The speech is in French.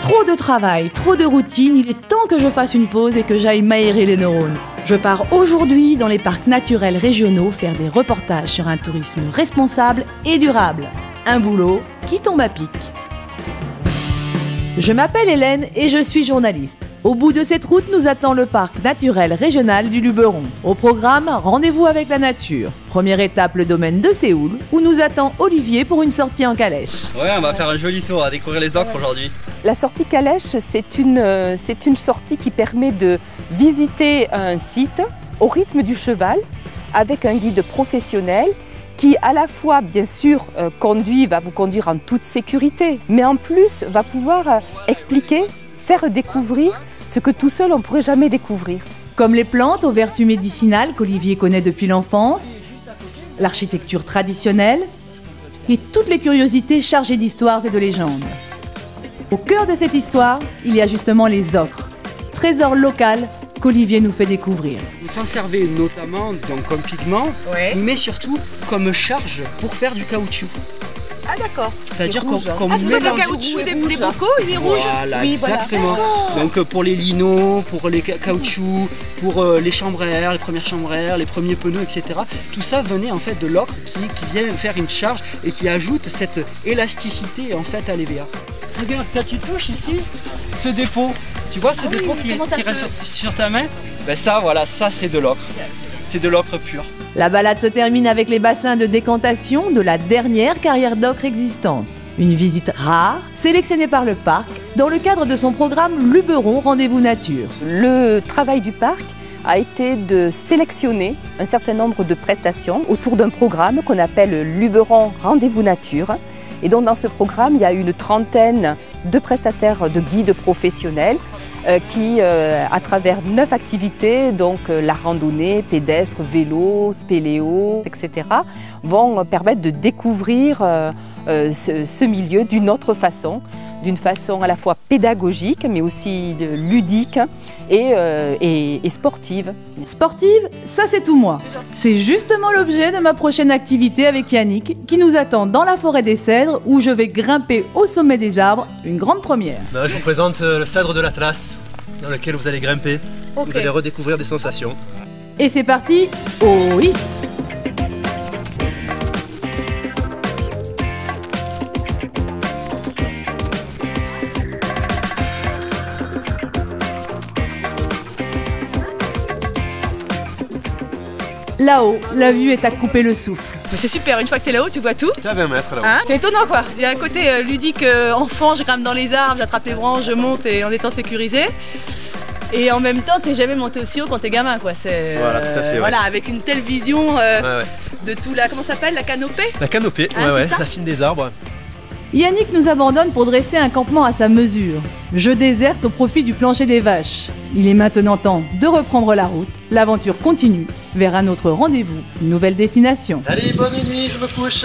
Trop de travail, trop de routine, il est temps que je fasse une pause et que j'aille m'aérer les neurones. Je pars aujourd'hui dans les parcs naturels régionaux faire des reportages sur un tourisme responsable et durable. Un boulot qui tombe à pic. Je m'appelle Hélène et je suis journaliste. Au bout de cette route nous attend le parc naturel régional du Luberon. Au programme, rendez-vous avec la nature. Première étape, le domaine de Séoul, où nous attend Olivier pour une sortie en calèche. Ouais, on va faire un joli tour à découvrir les ocres aujourd'hui. La sortie calèche, c'est une sortie qui permet de visiter un site au rythme du cheval avec un guide professionnel qui à la fois, bien sûr, va vous conduire en toute sécurité, mais en plus va pouvoir expliquer, faire découvrir ce que tout seul on ne pourrait jamais découvrir. Comme les plantes aux vertus médicinales qu'Olivier connaît depuis l'enfance, l'architecture traditionnelle et toutes les curiosités chargées d'histoires et de légendes. Au cœur de cette histoire, il y a justement les ocres, trésor local qu'Olivier nous fait découvrir. Vous s'en servez notamment donc, comme pigment, mais surtout comme charge pour faire du caoutchouc. Ah d'accord. C'est-à-dire qu'on c'est le caoutchouc des bocaux, il est rouge. Voilà, oui, exactement. Voilà. Donc pour les linos, pour les caoutchoucs, pour les chambres à air, les premières chambres à air, les premiers pneus, etc. Tout ça venait en fait de l'ocre qui vient faire une charge et qui ajoute cette élasticité en fait à l'EVA. Regarde, quand tu touches ici, ce dépôt, tu vois ce dépôt qui reste sur ta main, ben ça, voilà, ça c'est de l'ocre. C'est de l'ocre pur. La balade se termine avec les bassins de décantation de la dernière carrière d'ocre existante. Une visite rare, sélectionnée par le parc, dans le cadre de son programme Luberon Rendez-vous Nature. Le travail du parc a été de sélectionner un certain nombre de prestations autour d'un programme qu'on appelle Luberon Rendez-vous Nature. Et donc dans ce programme, il y a une trentaine de prestataires de guides professionnels qui, à travers 9 activités, donc la randonnée, pédestre, vélo, spéléo, etc., vont permettre de découvrir ce milieu d'une autre façon, d'une façon à la fois pédagogique, mais aussi ludique et sportive. Sportive, ça c'est tout moi. C'est justement l'objet de ma prochaine activité avec Yannick, qui nous attend dans la forêt des cèdres, où je vais grimper au sommet des arbres, une grande première. Je vous présente le cèdre de l'Atlas, dans lequel vous allez grimper. Okay. Vous allez redécouvrir des sensations. Et c'est parti, au hisse. Là-haut, la vue est à couper le souffle. Mais c'est super, une fois que t'es là-haut, tu vois tout. C'est à 20 mètres là-haut. Hein, c'est étonnant quoi. Il y a un côté ludique, enfant, je grimpe dans les arbres, j'attrape les branches, je monte et en étant sécurisé. Et en même temps, t'es jamais monté aussi haut quand t'es gamin quoi. C'est voilà, tout à fait. Voilà, avec une telle vision de tout la, comment ça s'appelle, la canopée. La canopée, la cime des arbres. Yannick nous abandonne pour dresser un campement à sa mesure. Je déserte au profit du plancher des vaches. Il est maintenant temps de reprendre la route. L'aventure continue vers un autre rendez-vous, une nouvelle destination. Allez, bonne nuit, je me couche.